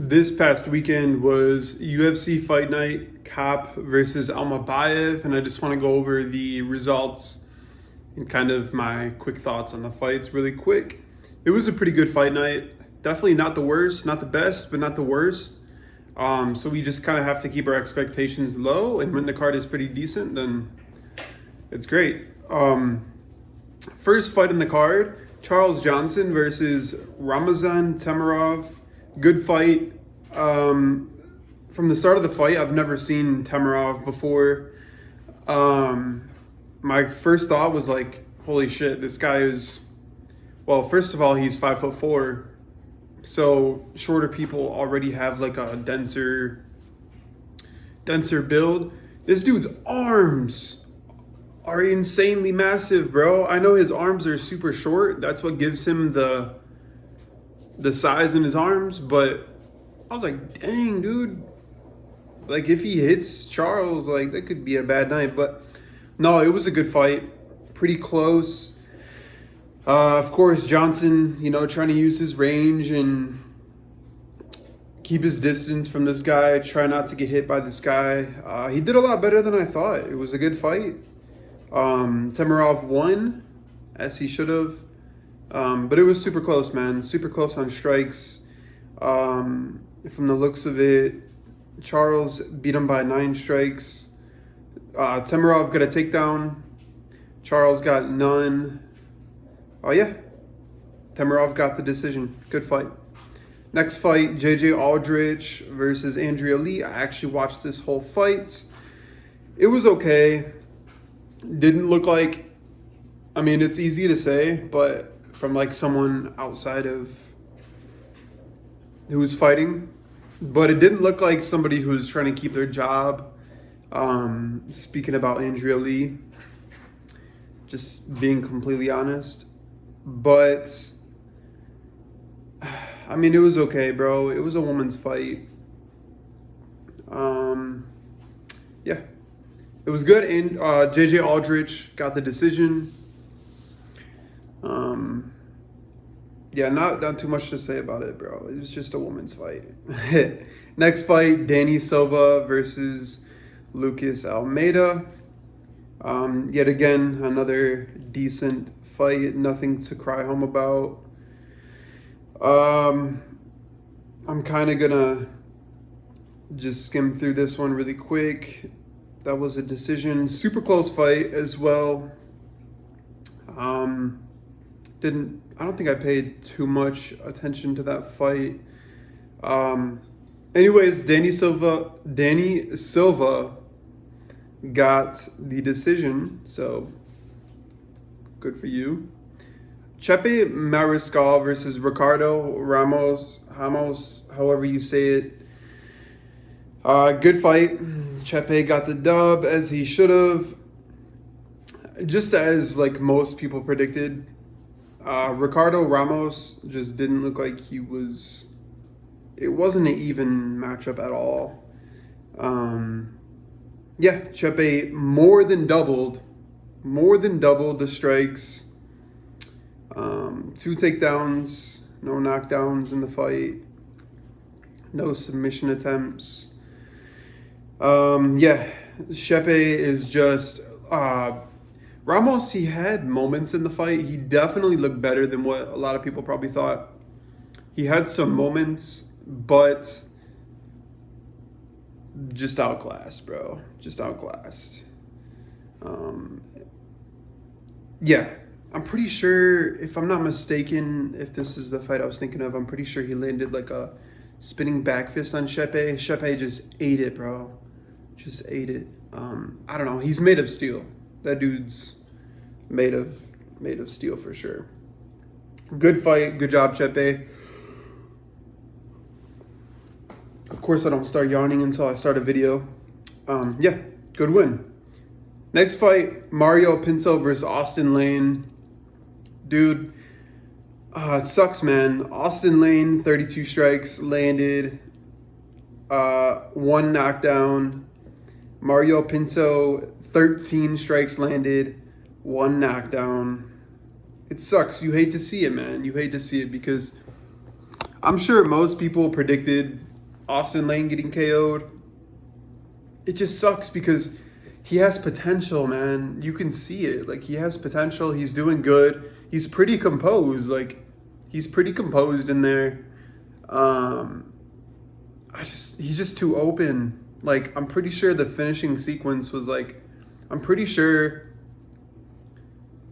This past weekend was UFC Fight Night, Kape versus Almabiev, and I just want to go over the results and kind of my quick thoughts on the fights really quick. It was a pretty good fight night. Definitely not the worst, not the best, but not the worst. So we just kind of have to keep our expectations low, and when the card is pretty decent, then it's great. First fight in the card, Charles Johnson versus Ramazan Temirov. Good fight. From the start of the fight, I've never seen Temirov before. My first thought was like, holy shit, this guy is, well, first of all, he's 5'4", so shorter people already have like a denser build. This dude's arms are insanely massive, bro. I know his arms are super short. That's what gives him the size in his arms, but I was like, dang, dude. Like, if he hits Charles, like, that could be a bad night. But no, it was a good fight. Pretty close. Of course, Johnson, trying to use his range and keep his distance from this guy. Try not to get hit by this guy. He did a lot better than I thought. It was a good fight. Temirov won, as he should have. But it was super close, man. Super close on strikes. From the looks of it, Charles beat him by 9 strikes. Temirov got a takedown. Charles got none. Oh, yeah. Temirov got the decision. Good fight. Next fight, J.J. Aldrich versus Andrea Lee. I actually watched this whole fight. It was okay. Didn't look like... I mean, it's easy to say, but from like someone outside of who was fighting, but it didn't look like somebody who was trying to keep their job. Speaking about Andrea Lee, just being completely honest, but I mean, it was okay, bro. It was a woman's fight. Yeah, it was good, and J.J. Aldrich got the decision. Yeah, not too much to say about it, bro. It was just a woman's fight. Next fight, Danny Silva versus Lucas Almeida. Yet again, another decent fight. Nothing to cry home about. I'm kind of gonna just skim through this one really quick. That was a decision. Super close fight as well. I don't think I paid too much attention to that fight. Anyways, Danny Silva got the decision, so good for you. Chepe Mariscal versus Ricardo Ramos, however you say it. Good fight. Chepe got the dub, as he should have. Just as like most people predicted. Ricardo Ramos just didn't look like he was... It wasn't an even matchup at all. Yeah, Chepe more than doubled the strikes. 2 takedowns, no knockdowns in the fight. No submission attempts. Yeah, Chepe is just... Ramos, he had moments in the fight. He definitely looked better than what a lot of people probably thought. He had some moments, but just outclassed, bro. Just outclassed. Yeah, I'm pretty sure, if I'm not mistaken, if this is the fight I was thinking of, I'm pretty sure he landed like a spinning back fist on Chepe. Chepe just ate it, bro. Just ate it. I don't know. He's made of steel. That dude's made of steel for sure. Good fight. Good job, Chepe. Of course, I don't start yawning until I start a video. Yeah, good win. Next fight, Mario Pinto versus Austin Lane. Dude, it sucks, man. Austin Lane, 32 strikes landed. 1 knockdown. Mario Pinto, 13 strikes landed, 1 knockdown. It sucks. You hate to see it, man. You hate to see it because I'm sure most people predicted Austin Lane getting KO'd. It just sucks because he has potential, man. You can see it. Like, he has potential. He's doing good. He's pretty composed. Like, he's pretty composed in there. He's just too open. Like, I'm pretty sure the finishing sequence was like, I'm pretty sure,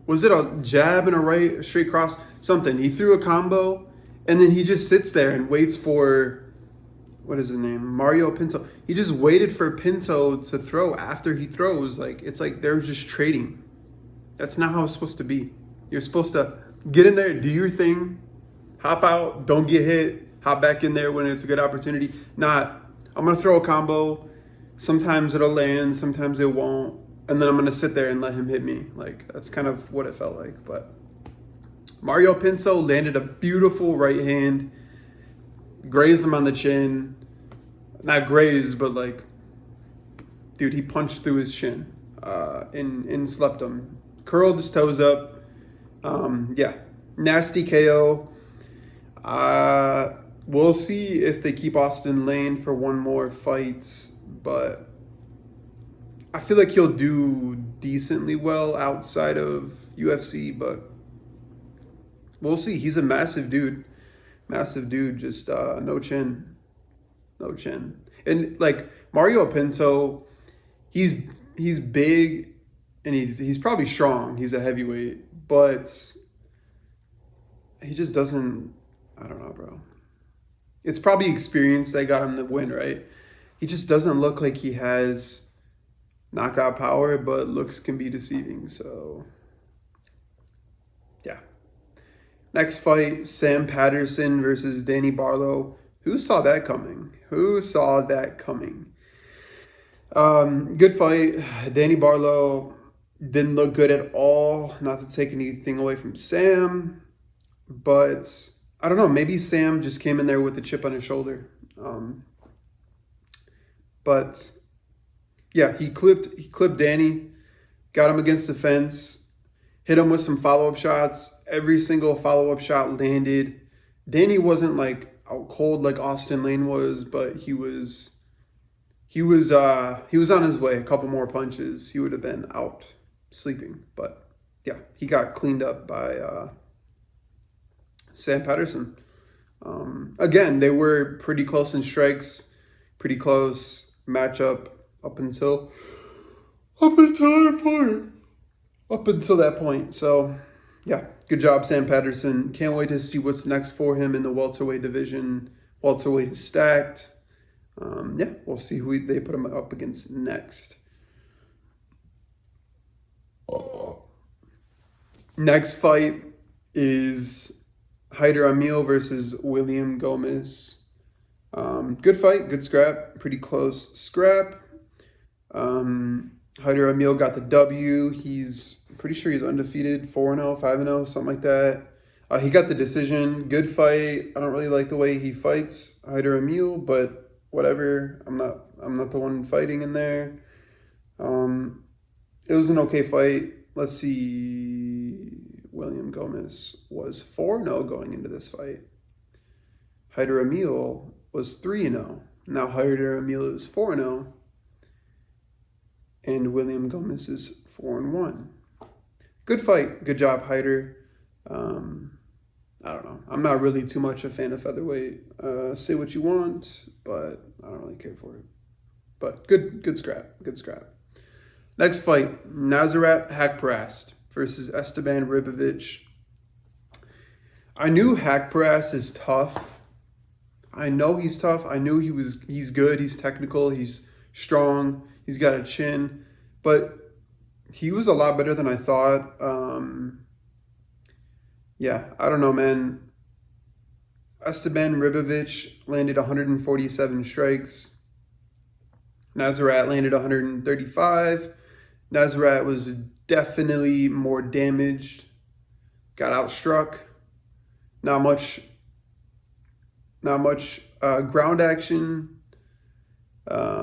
was it a jab and a right, a straight cross, something. He threw a combo, and then he just sits there and waits for, what is his name? Mario Pinto. He just waited for Pinto to throw after he throws. Like, it's like they're just trading. That's not how it's supposed to be. You're supposed to get in there, do your thing, hop out, don't get hit, hop back in there when it's a good opportunity. Not, I'm going to throw a combo. Sometimes it'll land, sometimes it won't. And then I'm going to sit there and let him hit me. Like, that's kind of what it felt like. But Mario Pinto landed a beautiful right hand, grazed him on the chin. Not grazed, but like, dude, he punched through his chin and slept him. Curled his toes up. Yeah, nasty KO. We'll see if they keep Austin Lane for one more fight, but I feel like he'll do decently well outside of UFC, but we'll see. He's a massive dude. Massive dude, just no chin. No chin. And like Mario Pinto, he's big and he's probably strong. He's a heavyweight, but he just doesn't, I don't know, bro. It's probably experience that got him the win, right? He just doesn't look like he has knockout power, but looks can be deceiving. So yeah. Next fight, Sam Patterson versus Danny Barlow. Who saw that coming? Who saw that coming? Good fight. Danny Barlow didn't look good at all. Not to take anything away from Sam, but I don't know. Maybe Sam just came in there with a chip on his shoulder. But yeah, he clipped Danny, got him against the fence, hit him with some follow-up shots. Every single follow-up shot landed. Danny wasn't like out cold like Austin Lane was, but he was on his way. A couple more punches, he would have been out sleeping. But yeah, he got cleaned up by Sam Patterson. Again, they were pretty close in strikes, pretty close matchup up until that point. So yeah, good job, Sam Patterson. Can't wait to see what's next for him in the welterweight division. Welterweight is stacked. Yeah, we'll see who they put him up against next. Next fight is Hyder Emil versus William Gomez. Good fight, good scrap, pretty close scrap. Hyder Emil got the W. He's pretty sure he's undefeated, 4-0, 5-0, something like that. He got the decision. Good fight. I don't really like the way he fights, Hyder Emil, but whatever. I'm not the one fighting in there. It was an okay fight. Let's see. William Gomez was 4-0 going into this fight. Hyder Emil was 3-0. Now Hyder Emil is 4-0. And William Gomez is 4-1. Good fight. Good job, Hyder. I don't know. I'm not really too much a fan of featherweight. Say what you want, but I don't really care for it. But good scrap. Good scrap. Next fight, Nasrat Haqparast versus Esteban Ribovic. I knew Haqparast is tough. I know he's tough. I knew he's good. He's technical. He's strong. He's got a chin. But he was a lot better than I thought. Yeah, I don't know, man. Esteban Ribovic landed 147 strikes. Nasrat landed 135. Nasrat was definitely more damaged. Got outstruck. Not much ground action. I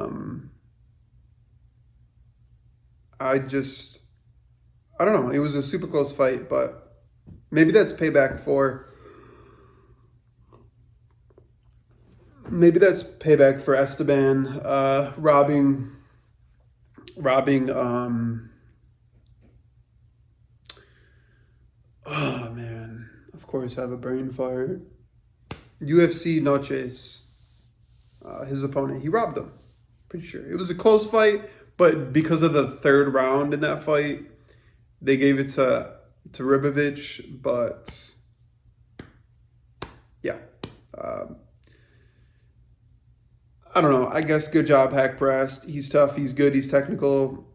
don't know. It was a super close fight, but maybe that's payback for maybe that's payback for Esteban robbing oh man, of course I have a brain fart. UFC Noches, his opponent, he robbed him. Pretty sure it was a close fight, but because of the third round in that fight, they gave it to Ribovich. But yeah, I don't know. I guess good job, Hack Pressed. He's tough. He's good. He's technical.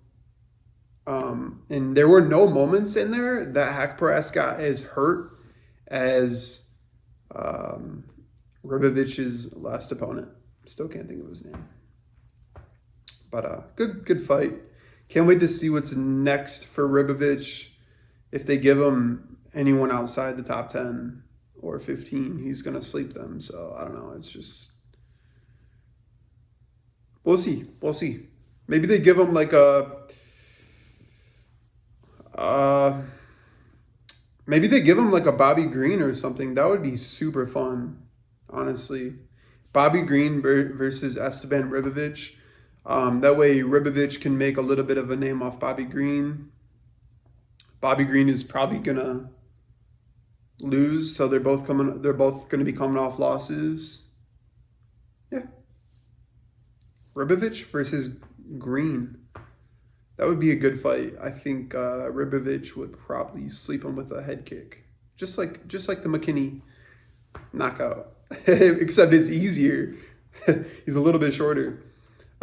And there were no moments in there that Hack Press got as hurt as Ribovich's last opponent. Still can't think of his name. But good fight. Can't wait to see what's next for Ribovich. If they give him anyone outside the top 10 or 15, he's going to sleep them. So I don't know. It's just, we'll see. We'll see. Maybe they give him like maybe they give him like a Bobby Green or something. That would be super fun, honestly. Bobby Green versus Esteban Ribovich. That way Ribovich can make a little bit of a name off Bobby Green. Bobby Green is probably gonna lose, so they're both gonna be coming off losses. Yeah. Ribovich versus Green. That would be a good fight. I think Ribovich would probably sleep him with a head kick. Just like the McKinney knockout. Except it's easier. He's a little bit shorter.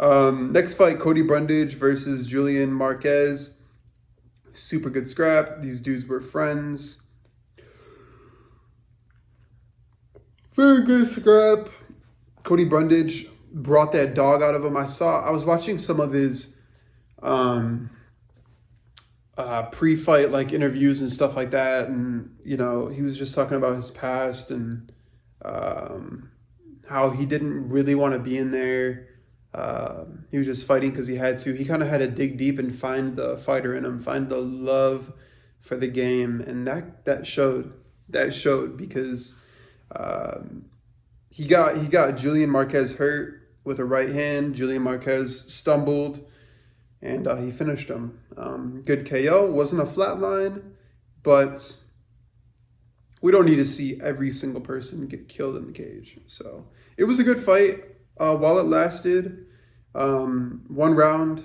Next fight, Cody Brundage versus Julian Marquez. Super good scrap. These dudes were friends. Very good scrap. Cody Brundage brought that dog out of him. I was watching some of his pre-fight like interviews and stuff like that, and you know, he was just talking about his past and how he didn't really want to be in there. He was just fighting because he had to. He kind of had to dig deep and find the fighter in him, find the love for the game, and that showed. That showed because he got Julian Marquez hurt with a right hand. Julian Marquez stumbled, and he finished him. Good KO. Wasn't a flat line, but we don't need to see every single person get killed in the cage. So it was a good fight while it lasted. One round.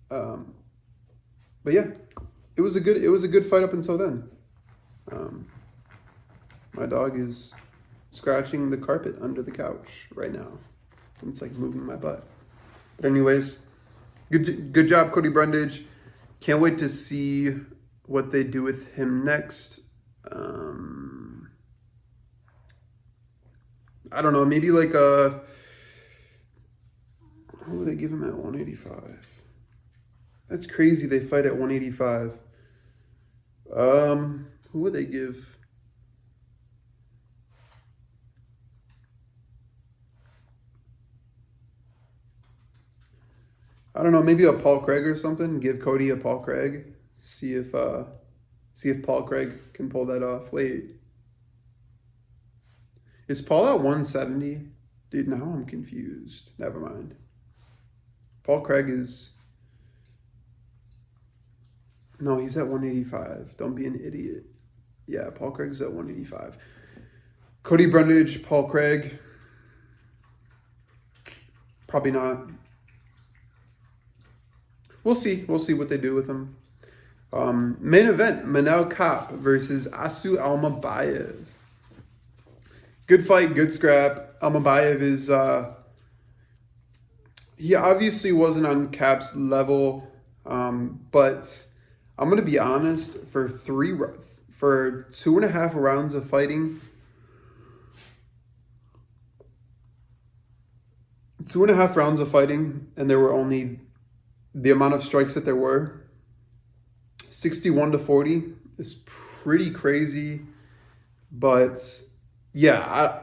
But yeah, it was a good fight up until then. My dog is scratching the carpet under the couch right now. It's like moving my butt. But anyways, good job, Cody Brundage. Can't wait to see what they do with him next. I don't know, maybe like what would they give him at 185? That's crazy. They fight at 185. Who would they give? I don't know, maybe a Paul Craig or something. Give Cody a Paul Craig. See if Paul Craig can pull that off. Wait. Is Paul at 170? Dude, now I'm confused. Never mind. Paul Craig is... No, he's at 185. Don't be an idiot. Yeah, Paul Craig's at 185. Cody Brundage, Paul Craig. Probably not. We'll see. We'll see what they do with him. Main event, Manel Kape versus Asu Almabiev. Good fight, good scrap. Almabiev is... he obviously wasn't on Kape's level, but I'm going to be honest, for 2.5 rounds of fighting... 2.5 rounds of fighting, and there were only... the amount of strikes that there were, 61-40 is pretty crazy. But yeah,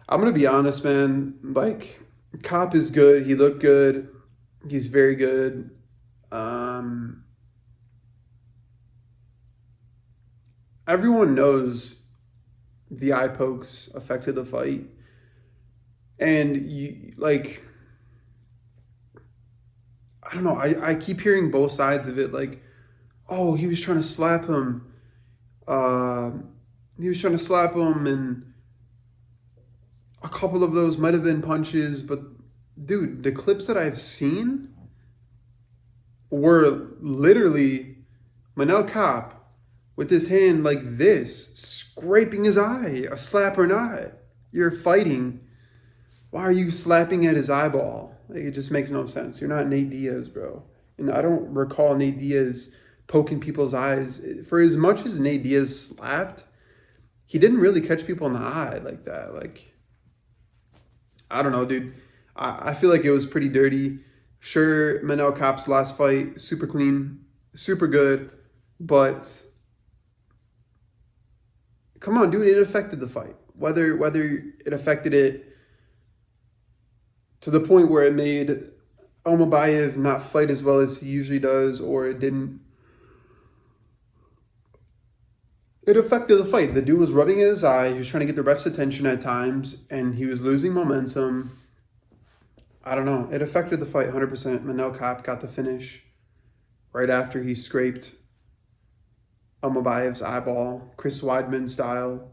I'm gonna be honest, man. Like, Kape is good. He looked good. He's very good. Everyone knows the eye pokes affected the fight. And you like, I don't know. I keep hearing both sides of it. Like, oh, he was trying to slap him. Uh, he was trying to slap him, and a couple of those might have been punches. But dude, the clips that I've seen were literally Manel Kape with his hand like this, scraping his eye, a slap or not. You're fighting. Why are you slapping at his eyeball? Like, it just makes no sense. You're not Nate Diaz, bro. And I don't recall Nate Diaz poking people's eyes. For as much as Nate Diaz slapped, he didn't really catch people in the eye like that. Like, I don't know, dude. I feel like it was pretty dirty. Sure, Manel Kape's last fight, super clean, super good, but come on, dude, it affected the fight. Whether it affected it to the point where it made Almabiev not fight as well as he usually does, or it didn't. It affected the fight. The dude was rubbing at his eye. He was trying to get the ref's attention at times, and he was losing momentum. I don't know. It affected the fight 100%. Manel Kape got the finish right after he scraped Almabiev's eyeball, Chris Weidman style.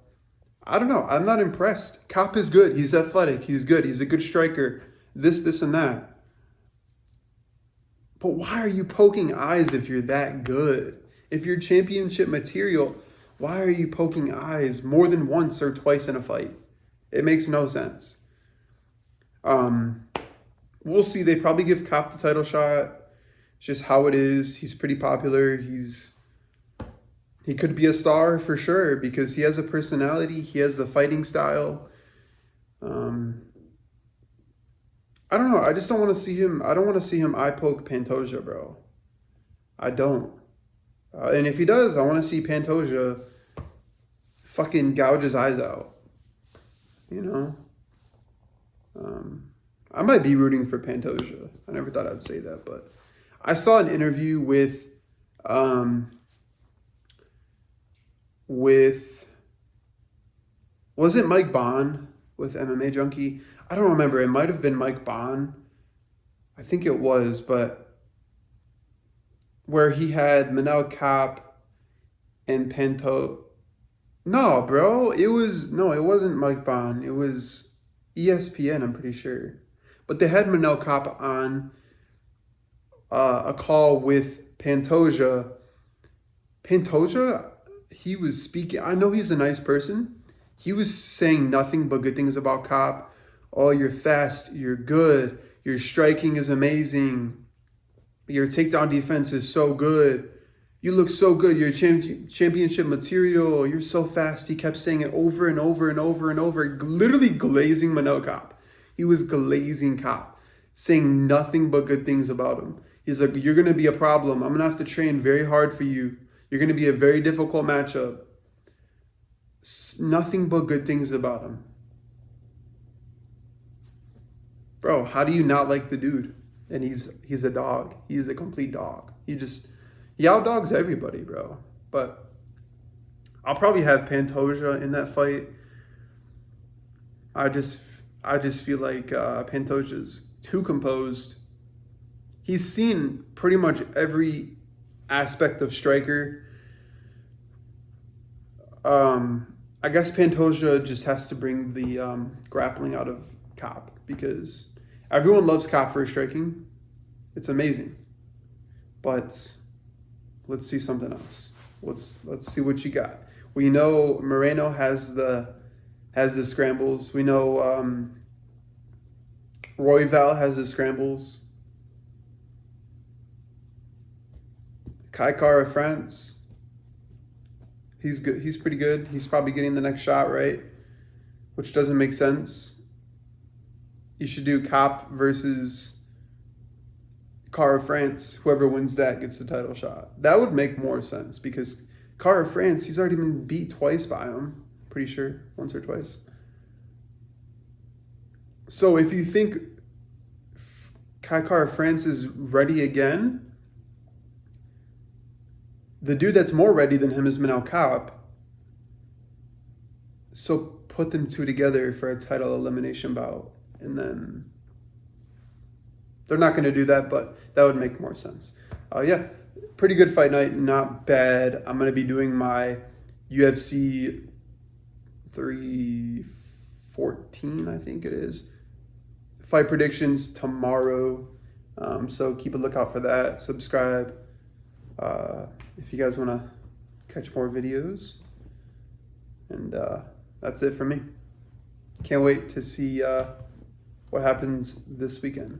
I don't know. I'm not impressed. Kape is good. He's athletic. He's good. He's a good striker. This, and that. But why are you poking eyes if you're that good? If you're championship material, why are you poking eyes more than once or twice in a fight? It makes no sense. We'll see. They probably give Kape the title shot. It's just how it is. He's pretty popular. He could be a star for sure because he has a personality. He has the fighting style. I don't know. I just don't want to see him. I don't want to see him eye poke Pantoja, bro. I don't. And if he does, I want to see Pantoja fucking gouge his eyes out. You know? I might be rooting for Pantoja. I never thought I'd say that, but I saw an interview with was it Mike Bond with MMA Junkie? I don't remember. It might have been Mike Bond. I think it was, but where he had Manel Kape and No, bro. It wasn't Mike Bond. It was ESPN, I'm pretty sure. But they had Manel Kape on a call with Pantoja. Pantoja, he was speaking. I know he's a nice person. He was saying nothing but good things about Kape. Oh, you're fast. You're good. Your striking is amazing. Your takedown defense is so good. You look so good. You're championship material. You're so fast. He kept saying it over and over and over and over, literally glazing Manel Kape. He was glazing Kape, saying nothing but good things about him. He's like, you're going to be a problem. I'm going to have to train very hard for you. You're going to be a very difficult matchup. Nothing but good things about him. Bro, how do you not like the dude? And he's a dog. He's a complete dog. He outdogs everybody, bro. But I'll probably have Pantoja in that fight. I just feel like Pantoja's too composed. He's seen pretty much every aspect of striker. I guess Pantoja just has to bring the grappling out of Kape because everyone loves Kape for his striking. It's amazing. But let's see something else. Let's see what you got. We know Moreno has the scrambles. We know Royval has the scrambles. Kai Kara France. He's good. He's pretty good. He's probably getting the next shot, right? Which doesn't make sense. You should do Kape versus Kara France. Whoever wins that gets the title shot. That would make more sense because Kara France, he's already been beat twice by him. Pretty sure. Once or twice. So if you think Kara France is ready again, the dude that's more ready than him is Manel Kape. So put them two together for a title elimination bout. and then they're not going to do that, but that would make more sense. Yeah, pretty good fight night, not bad. I'm going to be doing my UFC 314, I think it is, fight predictions tomorrow. So keep a lookout for that. Subscribe if you guys want to catch more videos. And that's it for me. Can't wait to see what happens this weekend.